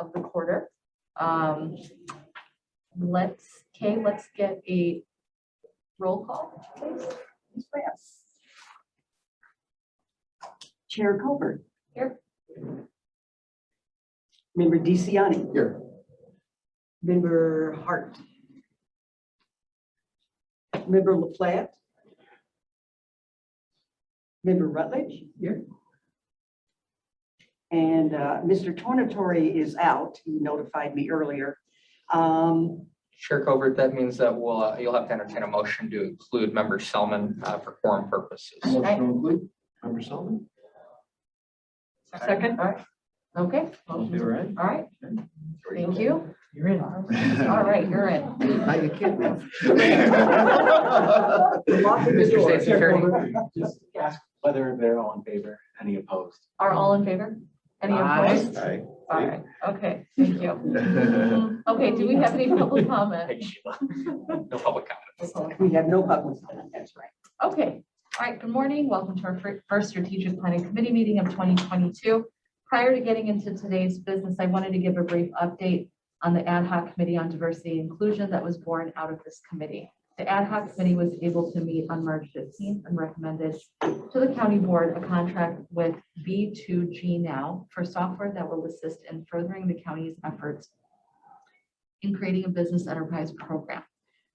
of the quarter. Let's get a roll call, please. Yes. Chair Colbert. Here. Member DeCiani. Here. Member Hart. Member LaPlatte. Member Rutledge. Here. And Mr. Tornatore is out. He notified me earlier. Chair Covert, that means that you'll have to entertain a motion to include Member Selman for quorum purposes. Motion to include Member Sullivan. Second. All right. Okay. All right. All right. Thank you. You're in. All right, you're in. Now you can't. Mr. State Security. Just ask whether they're all in favor. Any opposed? Are all in favor? Any opposed? Aye. All right. Okay. Thank you. Okay. Do we have any public comment? Hey, Sheila. No public comments. We have no public comment. That's right. Okay. All right. Good morning. Welcome to our first strategic planning committee meeting of 2022. Prior to getting into today's business, I wanted to give a brief update on the ad hoc committee on diversity and inclusion that was born out of this committee. The ad hoc committee was able to meet on March 15th and recommended to the county board a contract with B2G Now for software that will assist in furthering the county's efforts in creating a business enterprise program.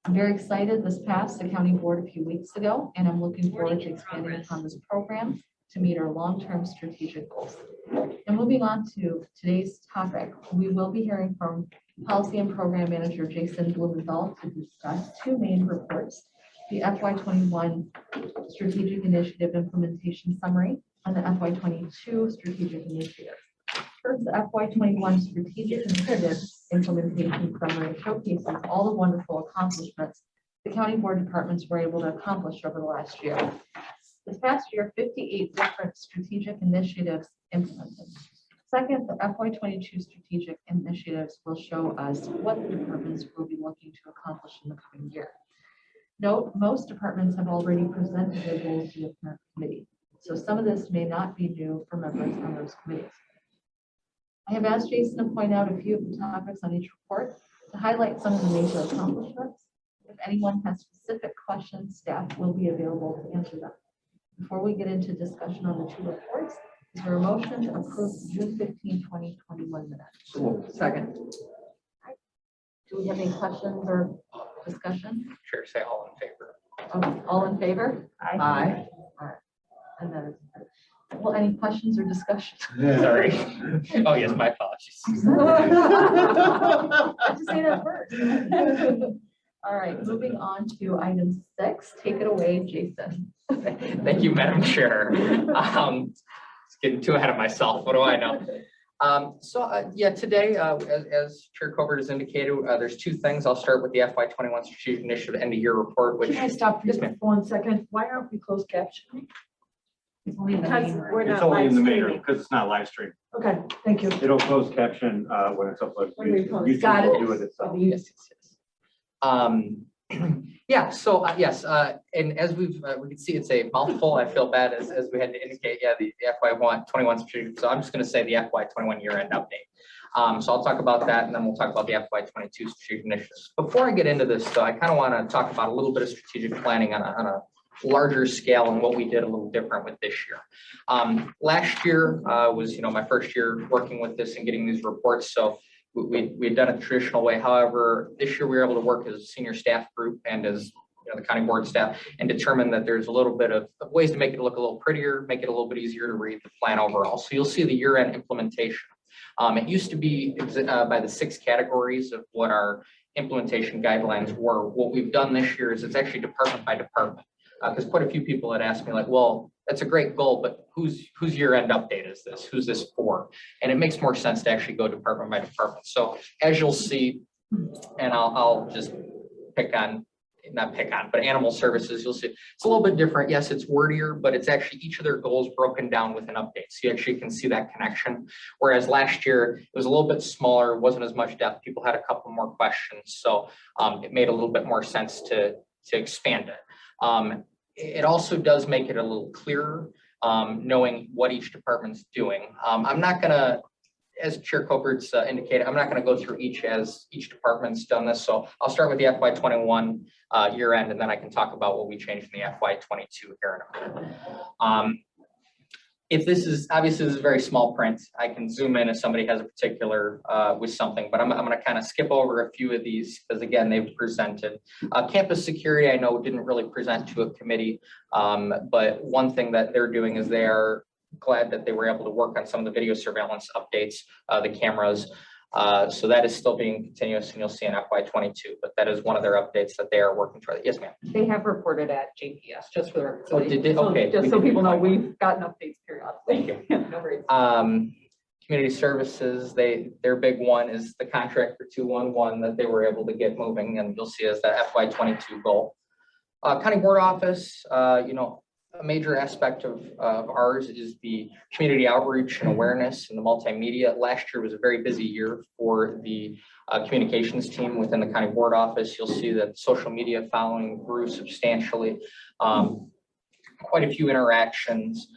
I'm very excited. This passed the county board a few weeks ago, and I'm looking forward to expanding upon this program to meet our long-term strategic goals. And moving on to today's topic, we will be hearing from Policy and Program Manager Jason Blumenthal to discuss two main reports, the FY21 Strategic Initiative Implementation Summary and the FY22 Strategic Initiative. First, the FY21 Strategic Initiative Implementation Summary showcases all the wonderful accomplishments the county board departments were able to accomplish over the last year. This past year, 58 different strategic initiatives implemented. Second, the FY22 strategic initiatives will show us what the departments will be looking to accomplish in the coming year. Note, most departments have already presented their goals to the parent committee, so some of this may not be new for members on those committees. I have asked Jason to point out a few of the topics on each report to highlight some of the major accomplishments. If anyone has specific questions, staff will be available to answer them. Before we get into discussion on the two reports, is there a motion to approve June 15, 2021 minutes? Second. Do we have any questions or discussion? Chair, say all in favor. Okay, all in favor? Aye. All right. And that is, well, any questions or discussion? Sorry. Oh, yes, my apologies. I have to say that first. All right, moving on to item 6. Take it away, Jason. Thank you, Madam Chair. It's getting too ahead of myself. What do I know? Yeah, today, as Chair Covert has indicated, there's two things. I'll start with the FY21 Strategic Initiative End of Year Report, which Can I stop you Yes, ma'am. for 1 second? Why aren't we closed captioning? It's only in the Because main room. we're It's not only live in the main room streaming. because it's not live stream. Okay, thank you. It'll close caption when it's uploaded. When we to post. YouTube. Got YouTube it. will do it itself. Yes, yes, yes. Yeah, so yes, and as we can see, it's a mouthful. I feel bad as we had to indicate, yeah, the FY21 strategic. So I'm just going to say the FY21 year-end update. So I'll talk about that, and then we'll talk about the FY22 strategic initiatives. Before I get into this, though, I kind of want to talk about a little bit of strategic planning on a larger scale and what we did a little different with this year. Last year was, my first year working with this and getting these reports. So we had done it the traditional way. However, this year we were able to work as a senior staff group and as the county board staff and determine that there's a little bit of ways to make it look a little prettier, make it a little bit easier to read the plan overall. So you'll see the year-end implementation. It used to be by the 6 categories of what our implementation guidelines were. What we've done this year is it's actually department by department. Because quite a few people had asked me like, well, that's a great goal, but whose year-end update is this? Who's this for? And it makes more sense to actually go department by department. So as you'll see, and I'll just but animal services, you'll see it's a little bit different. Yes, it's wordier, but it's actually each of their goals broken down with an update. So you actually can see that connection. Whereas last year, it was a little bit smaller, wasn't as much depth. People had a couple more questions. So it made a little bit more sense to expand it. It also does make it a little clearer, knowing what each department's doing. I'm not gonna, as Chair Colbert's indicated, I'm not going to go through each as each department's done this. So I'll start with the FY21 year end, and then I can talk about what we changed in the FY22 here in a minute. If this is, obviously this is very small print, I can zoom in if somebody has a particular with something, but I'm going to kind of skip over a few of these because again, they've presented. Campus security, I know didn't really present to a committee, but one thing that they're doing is they are glad that they were able to work on some of the video surveillance updates, the cameras. So that is still being continuous, and you'll see in FY22, but that is one of their updates that they are working toward. Yes, ma'am. They have reported at JPS, just for the record. Oh, did they? So Okay. just so people know, we've gotten updates Thank periodically. you. No worries. Community services, their big one is the contract for 211 that they were able to get moving, and you'll see as the FY22 goal. County board office, you know, a major aspect of ours is the community outreach and awareness and the multimedia. Last year was a very busy year for the communications team within the county board office. You'll see that social media following grew substantially. Quite a few interactions,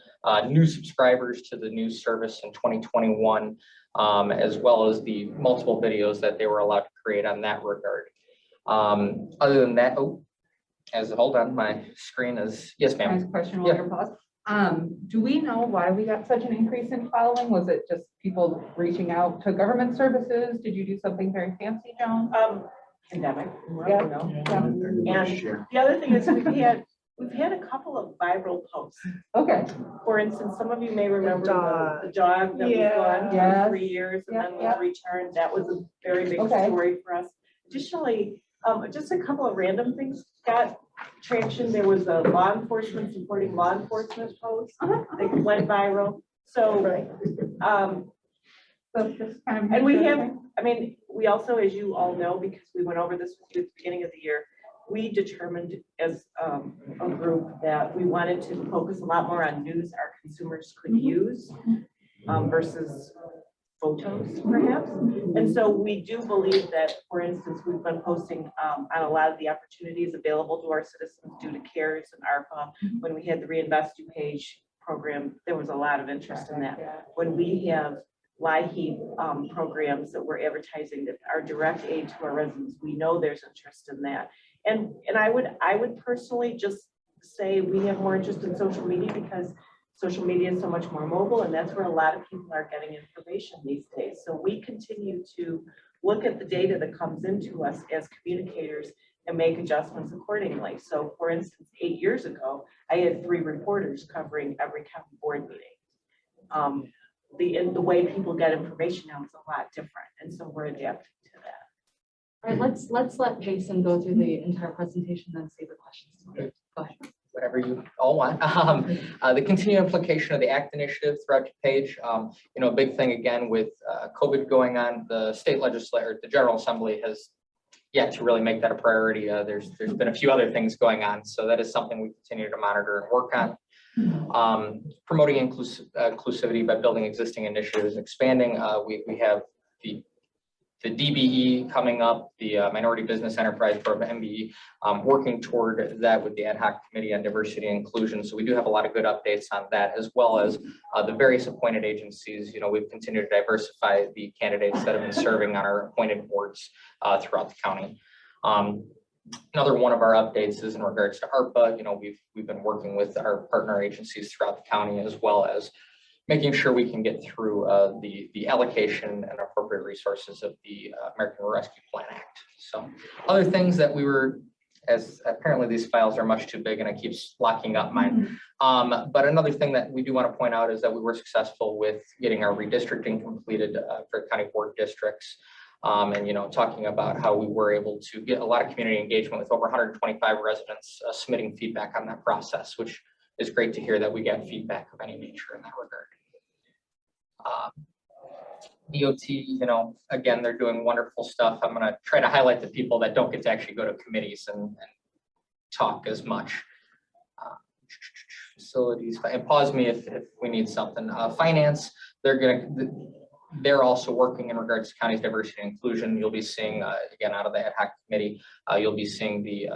new subscribers to the news service in 2021, as well as the multiple videos that they were allowed to create on that regard. Other than that, hold on, my screen is, yes, Can I ma'am. ask a question while you're paused? Do we know why we got such an increase in following? Was it just people reaching out to government services? Did you do something very fancy, Joan? Pandemic. Yeah. And the other thing is we've had a couple of viral posts. Okay. For instance, some of you may remember dog. the dog that was gone for Yes. 3 years and Yeah, then was yeah. returned. That was a very big Okay. story for us. Additionally, just a couple of random things got traction. There was a law enforcement supporting law enforcement post that went viral. So, So just kind of. and we have, I mean, we also, as you all know, because we went over this with you at the beginning of the year, we determined as a group that we wanted to focus a lot more on news our consumers could use versus photos perhaps. And so we do believe that, for instance, we've been posting on a lot of the opportunities available to our citizens due to CARES and ARPA. When we had the Reinvest DuPage program, there was a lot of interest in that. When we have LIHEAP programs that we're advertising that are direct aid to our residents, we know there's interest in that. And I would personally just say we have more interest in social media because social media is so much more mobile, and that's where a lot of people are getting information these days. So we continue to look at the data that comes into us as communicators and make adjustments accordingly. So for instance, 8 years ago, I had 3 reporters covering every county board meeting. The way people get information now is a lot different, and so we're adapting to that. All right, let's let Jason go through the entire presentation, then save the questions. Go ahead. Whatever you all want. The continued implication of the ACT initiative throughout DuPage. You know, a big thing again with COVID going on, the state legislature, the General Assembly has yet to really make that a priority. There's been a few other things going on, so that is something we continue to monitor and work on. Promoting inclusivity by building existing initiatives, expanding. We have the DBE coming up, the Minority Business Enterprise Program, MBE, working toward that with the Ad Hoc Committee on Diversity and Inclusion. So we do have a lot of good updates on that, as well as the various appointed agencies. You know, we've continued to diversify the candidates that have been serving on our appointed boards throughout the county. Another one of our updates is in regards to ARPA. You know, we've been working with our partner agencies throughout the county, as well as making sure we can get through the allocation and appropriate resources of the American Rescue Plan Act. So other things that we were, as apparently these files are much too big and it keeps locking up mine. But another thing that we do want to point out is that we were successful with getting our redistricting completed for county board districts. And, you know, talking about how we were able to get a lot of community engagement with over 125 residents submitting feedback on that process, which is great to hear that we get feedback of any nature in that regard. DOT, you know, again, they're doing wonderful stuff. I'm going to try to highlight the people that don't get to actually go to committees and talk as much. Facilities, and pause me if we need something. Finance, they're also working in regards to county's diversity and inclusion. You'll be seeing, again, out of the ad hoc committee, you'll be seeing the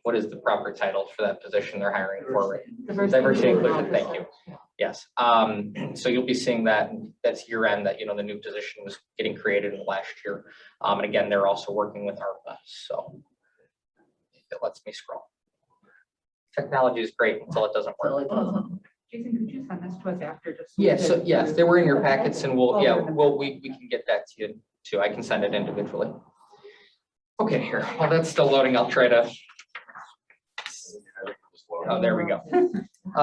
what is the proper title for that position they're hiring for? Diversity and inclusion, thank you. Yes, so you'll be seeing that, that's year end, that, the new position was getting created in the last year. And again, they're also working with ARPA, so it lets me scroll. Technology is great until it doesn't work. Jason, could you send this to us after just? Yes, so yes, they were in your packets, and we can get that to you too. I can send it individually. Okay, here, while that's still loading, I'll try to. Oh, there we go.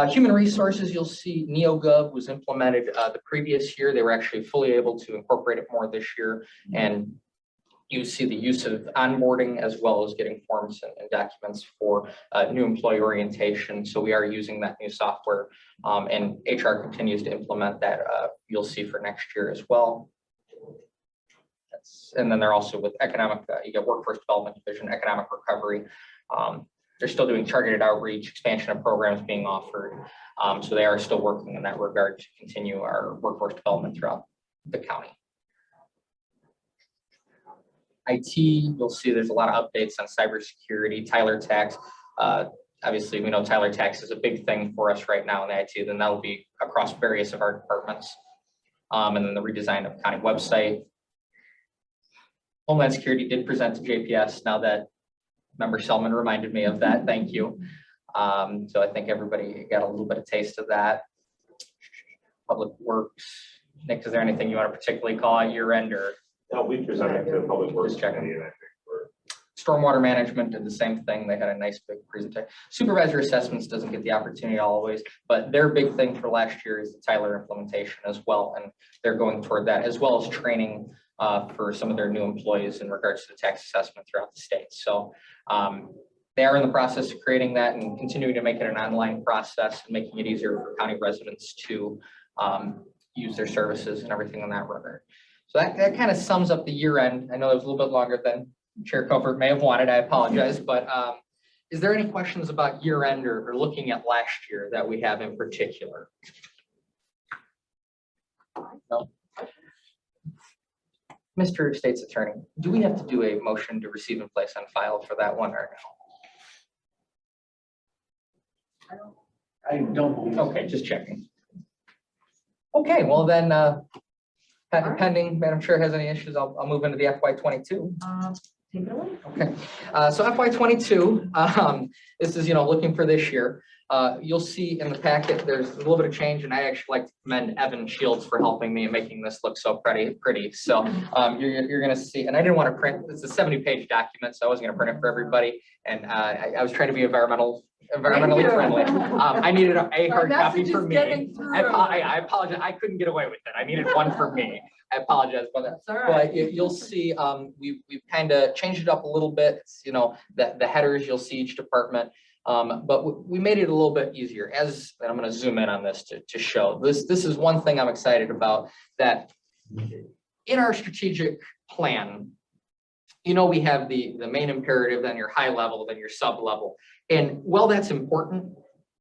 Human resources, you'll see NeoGov was implemented the previous year. They were actually fully able to incorporate it more this year. And you see the use of onboarding as well as getting forms and documents for new employee orientation. So we are using that new software, and HR continues to implement that. You'll see for next year as well. And then they're also with economic, you get workforce development division, economic recovery. They're still doing targeted outreach, expansion of programs being offered. So they are still working in that regard to continue our workforce development throughout the county. IT, you'll see there's a lot of updates on cybersecurity, Tyler Tax. Obviously, we know Tyler Tax is a big thing for us right now in the IT, then that'll be across various of our departments. And then the redesign of county website. Homeland Security did present to JPS. Now that Member Selman reminded me of that, thank you. So I think everybody got a little bit of taste of that. Public Works. Nick, is there anything you want to particularly call out year end or? No, we presented to the Public Works Just checking. Committee, and I think we're. Stormwater management did the same thing. They had a nice big presentation. Supervisor Assessments doesn't get the opportunity always, but their big thing for last year is the Tyler implementation as well. And they're going toward that, as well as training for some of their new employees in regards to the tax assessment throughout the state. So they are in the process of creating that and continuing to make it an online process and making it easier for county residents to use their services and everything in that regard. So that kind of sums up the year end. I know it was a little bit longer than Chair Covert may have wanted. I apologize, but is there any questions about year end or looking at last year that we have in particular? No. Mr. State's Attorney, do we have to do a motion to receive and place on file for that one or no? I don't believe so. Okay, just checking. Okay, well then, pending, Madam Chair has any issues, I'll move into the FY22. Take it away. Okay, so FY22, this is, looking for this year. You'll see in the packet, there's a little bit of change, and I actually like to commend Evan Shields for helping me and making this look so pretty. So you're going to see, and I didn't want to print, it's a 70-page document, so I wasn't going to print it for everybody. And I was trying to be environmentally friendly. I needed a hard copy for me. I apologize. I couldn't get away with it. I needed one for me. I apologize for that. But you'll see, we've kind of changed it up a little bit. It's, the headers, you'll see each department. But we made it a little bit easier, and I'm going to zoom in on this to show this. This is one thing I'm excited about, that in our strategic plan, we have the main imperative, then your high level, then your sub level. And while that's important,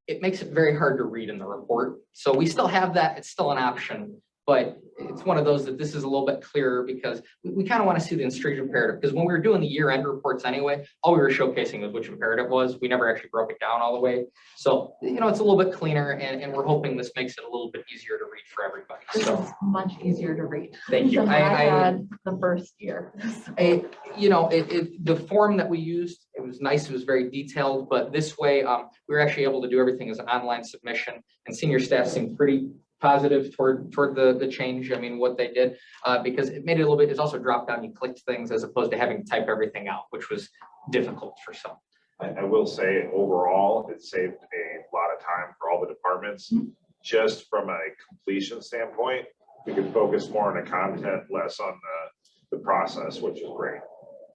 it makes it very hard to read in the report. So we still have that, it's still an option, but it's one of those that this is a little bit clearer because we kind of want to see the strategic imperative, because when we were doing the year-end reports anyway, all we were showcasing was which imperative was. We never actually broke it down all the way. So, it's a little bit cleaner, and we're hoping this makes it a little bit easier to read for everybody. This So is much easier to read. Thank you. than I had the first year. The form that we used, it was nice, it was very detailed, but this way we were actually able to do everything as an online submission, and senior staff seemed pretty positive toward the change. I mean, what they did, because it made it a little bit, it's also dropped down, you clicked things as opposed to having to type everything out, which was difficult for some. I will say overall, it saved a lot of time for all the departments. Just from a completion standpoint, we could focus more on the content, less on the process, which is great.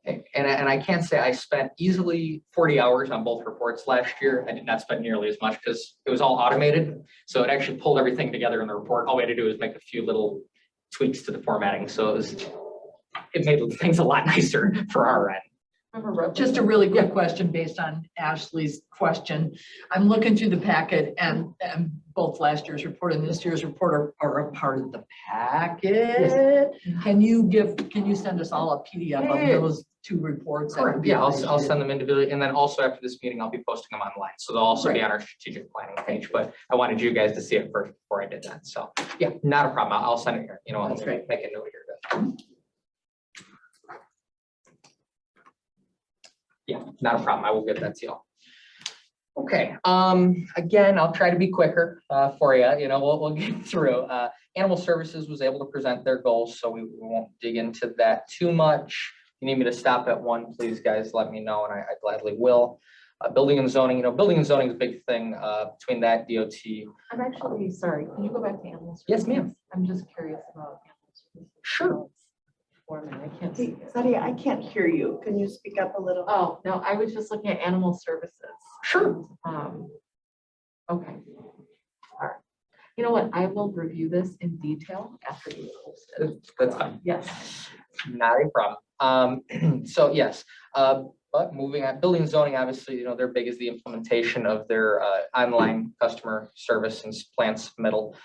And I can't say I spent easily 40 hours on both reports last year. I did not spend nearly as much because it was all automated. So it actually pulled everything together in the report. All we had to do was make a few little tweaks to the formatting. So it made things a lot nicer for our end. Just a really quick question based on Ashley's question. I'm looking through the packet, and both last year's report and this year's report are a part of the packet. Can you send us all a PDF of those two reports. that Correct. would be Yeah, I'll appreciated. send them individually. And then also after this meeting, I'll be posting them online. So they'll also be on our strategic planning page, but I wanted you guys to see it first before I did that. So yeah, not a problem. I'll send it here. You know, I'll That's great. make a note here. Yeah, not a problem. I will get that to you all. Okay, again, I'll try to be quicker for you. You know, we'll get through. Animal Services was able to present their goals, so we won't dig into that too much. If you need me to stop at one, please, guys, let me know, and I gladly will. Building and zoning, you know, building and zoning is a big thing between that DOT. I'm actually sorry. Can you go back to animals? Yes, ma'am. I'm just curious about animals. Sure. I can't see. it. Sadia, I can't hear you. Can you speak up a little? Oh, no, I was just looking at animal services. Sure. Okay. All right. You know what? I will review this in detail after you post it. That's fine. Yes. Not a problem. So yes, but moving on, building and zoning, obviously, you know, their big is the implementation of their online customer service and plan submittal.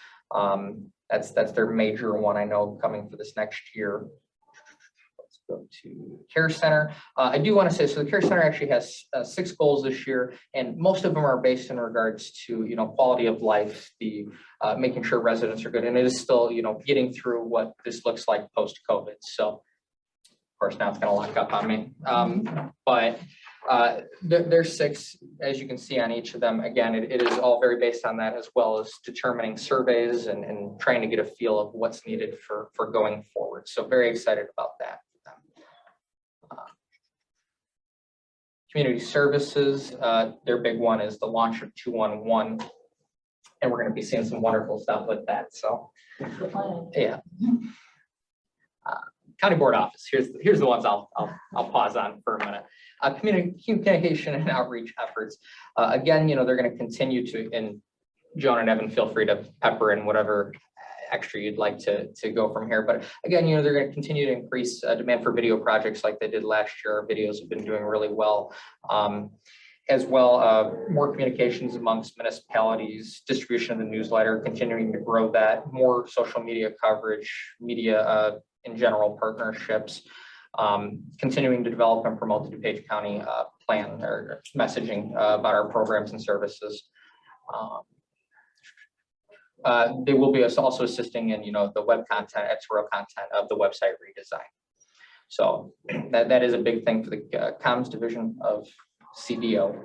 That's their major one, I know, coming for this next year. Let's go to Care Center. I do want to say, so the Care Center actually has 6 goals this year, and most of them are based in regards to, you know, quality of life, the making sure residents are good, and it is still, you know, getting through what this looks like post-COVID. So, of course, now it's going to lock up on me. But there's 6, as you can see on each of them. Again, it is all very based on that, as well as determining surveys and trying to get a feel of what's needed for going forward. So very excited about that. Community services, their big one is the launch of 211, and we're going to be seeing some wonderful stuff with that. So, yeah. County Board Office. Here's the ones I'll pause on for a minute. Communication and outreach efforts. Again, you know, they're going to continue to, and Joan and Evan, feel free to pepper in whatever extra you'd like to go from here. But again, you know, they're going to continue to increase demand for video projects like they did last year. Our videos have been doing really well. As well, more communications amongst municipalities, distribution of the newsletter, continuing to grow that, more social media coverage, media in general partnerships, continuing to develop and promote the DuPage County plan or messaging about our programs and services. They will be also assisting in, you know, the web content, editorial content of the website redesign. So that is a big thing for the comms division of CDO.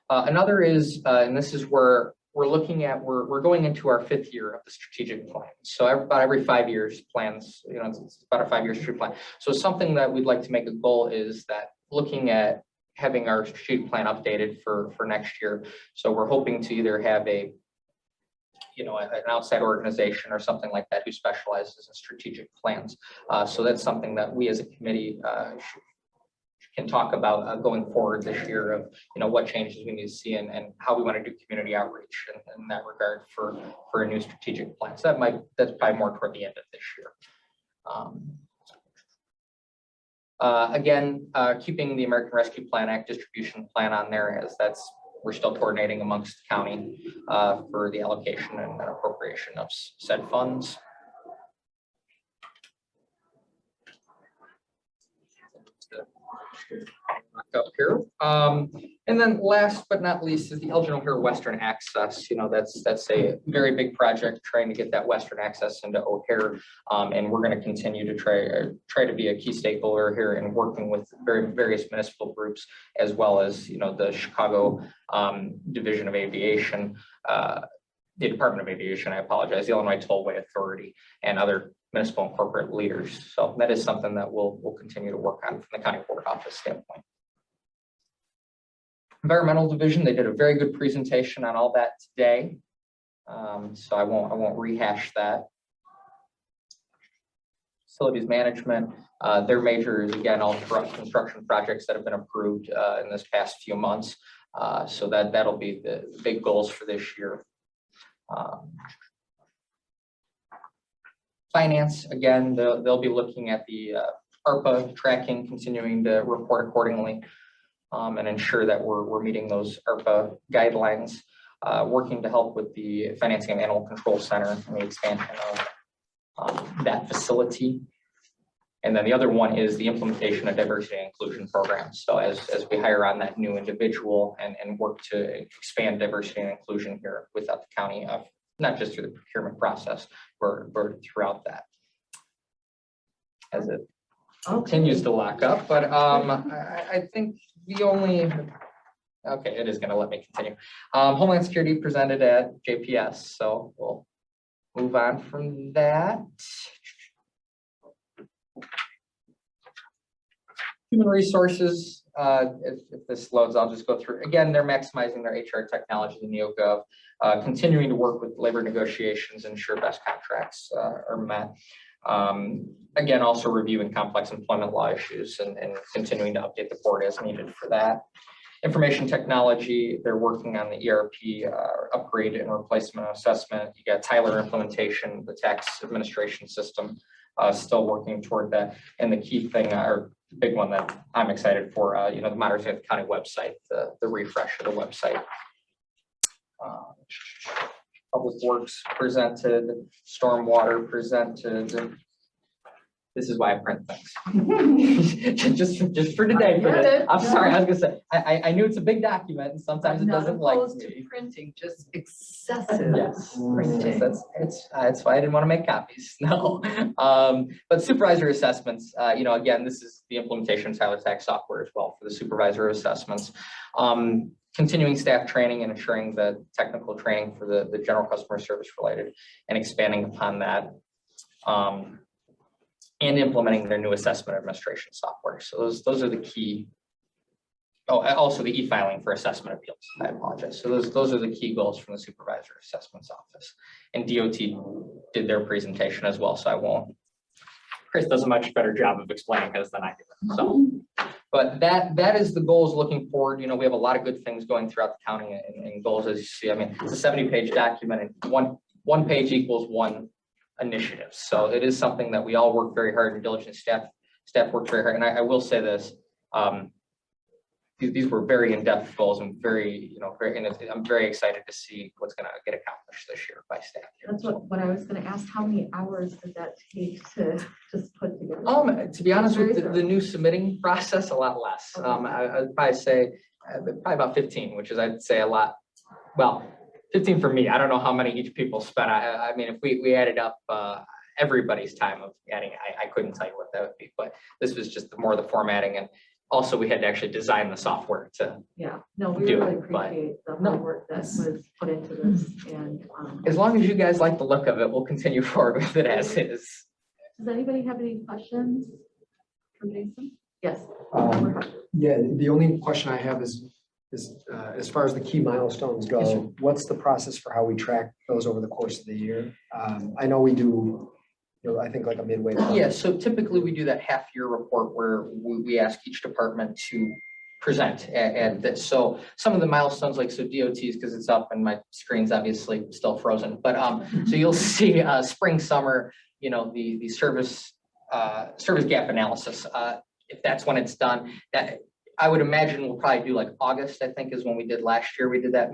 Another is, and this is where we're looking at, we're going into our 5th year of the strategic plan. So about every 5 years plans, you know, it's about a 5-year strategic plan. So something that we'd like to make a goal is that looking at having our strategic plan updated for next year. So we're hoping to either have a, you know, an outside organization or something like that who specializes in strategic plans. So that's something that we as a committee can talk about going forward this year of, you know, what changes we need to see and how we want to do community outreach in that regard for a new strategic plan. So that's probably more toward the end of this year. Again, keeping the American Rescue Plan Act distribution plan on there, as we're still coordinating amongst the county for the allocation and appropriation of said funds. Up here. And then last but not least is the Elgin O'Hare Western Access. You know, that's a very big project trying to get that Western access into O'Hare. And we're going to continue to try to be a key stakeholder here and working with various municipal groups, as well as, you know, the Chicago Division of Aviation, the Department of Aviation, I apologize, the Illinois Tollway Authority, and other municipal and corporate leaders. So that is something that we'll continue to work on from the County Board Office standpoint. Environmental Division, they did a very good presentation on all that today. So I won't rehash that. Facilities Management, their major is, again, all construction projects that have been approved in this past few months. So that'll be the big goals for this year. Finance, again, they'll be looking at the ARPA tracking, continuing to report accordingly, and ensure that we're meeting those ARPA guidelines, working to help with the financing of Animal Control Center and the expansion of that facility. And then the other one is the implementation of diversity and inclusion programs. So as we hire on that new individual and work to expand diversity and inclusion here without the county, not just through the procurement process, but throughout that. As it continues to lock up, but I think the only, okay, it is gonna let me continue. Homeland Security presented at JPS, so we'll move on from that. Human resources, if this loads, I'll just go through. Again, they're maximizing their HR technology in NeoGov, continuing to work with labor negotiations, ensure best contracts are met. Again, also reviewing complex employment law issues and continuing to update the board as needed for that. Information technology, they're working on the ERP upgrade and replacement assessment. You got Tyler implementation, the tax administration system, still working toward that. And the key thing, or big one that I'm excited for, the modernization of the county website, the refresh of the website. Public Works presented, Stormwater presented. This is why I print things. just for today. For this. I'm sorry, I was gonna say, I knew it's a big document and sometimes it doesn't like me. Printing, just excessive Yes, printing. that's why I didn't want to make copies. No, but supervisor assessments. Again, this is the implementation of Tyler Tax software as well for the supervisor assessments. Continuing staff training and ensuring the technical training for the general customer service related and expanding upon that. And implementing their new assessment administration software. So those are the key. Oh, also the e-filing for assessment appeals. I apologize. So those are the key goals from the supervisor assessments office. And DOT did their presentation as well. So I won't. Chris does a much better job of explaining this than I do. So, but that is the goals looking forward. We have a lot of good things going throughout the county and goals, as you see. I mean, it's a 70-page document and one page equals one initiative. So it is something that we all work very hard and diligent staff works very hard. And I will say this, these were very in-depth goals and very, I'm very excited to see what's going to get accomplished this year by staff. That's what I was going to ask. How many hours did that take to just put together? To be honest with the new submitting process, a lot less. Okay. I'd probably say probably about 15, which is I'd say a lot. Well, 15 for me. I don't know how many each people spent. I mean, if we added up everybody's time of adding, I couldn't tell you what that would be, but this was just more the formatting. And also we had to actually design the software to. Yeah, no, we do really it, but appreciate the hard work that was put into this. And as long as you guys like the look of it, we'll continue forward with it as is. does anybody have any questions for Jason? Yes. Yeah, the only question I have is as far as the key milestones Yes, sir. go, what's the process for how we track those over the course of the year? I know we do, I think like a midway. Yeah, so typically we do that half-year report where we ask each department to present. And that, so some of the milestones, like so DOTs, because it's up and my screen's obviously still frozen. But so you'll see spring, summer, the service gap analysis. If that's when it's done, that I would imagine we'll probably do like August, I think is when we did last year. We did that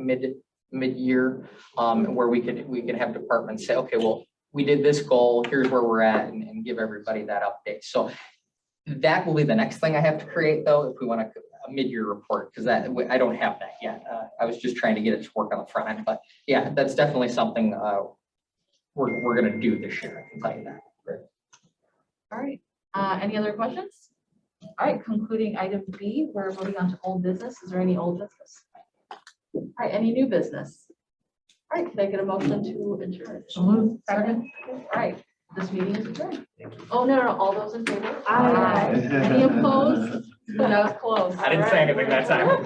mid-year where we could have departments say, okay, well, we did this goal, here's where we're at, and give everybody that update. So that will be the next thing I have to create though, if we want a mid-year report, because I don't have that yet. I was just trying to get it to work on the front end, but yeah, that's definitely something we're gonna do this year, I can tell you that. Great. All right. Any other questions? All right, concluding item B, we're moving on to old business. Is there any old business? All right, any new business? All right, can I get a motion to adjourn? Second. All right, this meeting is adjourned. Oh, no, all those in favor? Aye. Any opposed? That was close. I didn't say anything that time.